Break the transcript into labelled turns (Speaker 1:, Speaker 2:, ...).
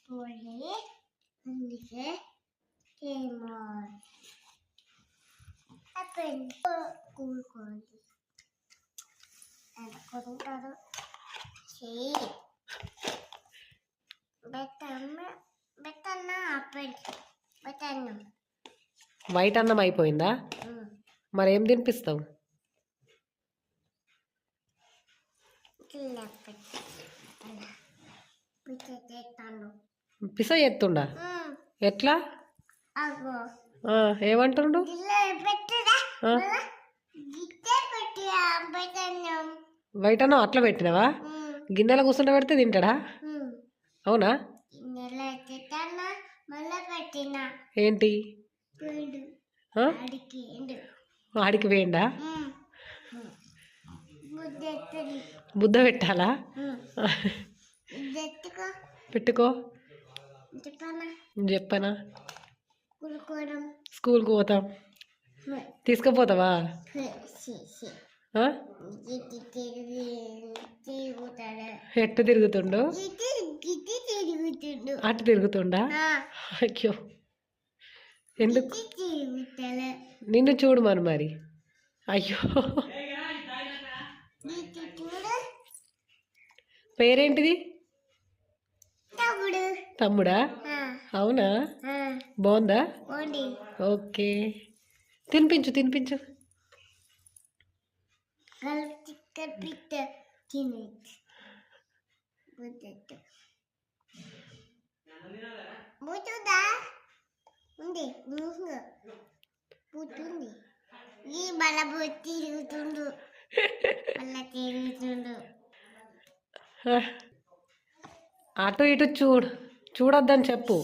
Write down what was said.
Speaker 1: పోయి అందుకే ఏమో కూడుకోండి అనుకుంటారు చేయి బెట్టన్న బెట్టన్నం
Speaker 2: వైట్ అన్నం అయిపోయిందా? మరేం తినిపిస్తావు? పిస ఎత్తుండా? ఎట్లా? ఏమంటుండు? వైట్ అన్నం అట్లా పెట్టినావా? గిన్నెల కూర్చుంట పెడితే తింటాడా? అవునా? ఏంటి వాడికి వేయండా? బుద్ధ పెట్టాలా? పెట్టుకో చెప్పనా? స్కూల్కి పోతాం. తీసుకుపోతావా? ఎట్టు తిరుగుతుండు? అటు తిరుగుతుండా? అయ్యో ఎందుకు? నిన్ను చూడమను మరి. అయ్యో పేరేంటిది? తమ్ముడా? అవునా? బాగుందా? ఓకే తినిపించు తినిపించు. అటు ఇటు చూడొద్దని చెప్పు.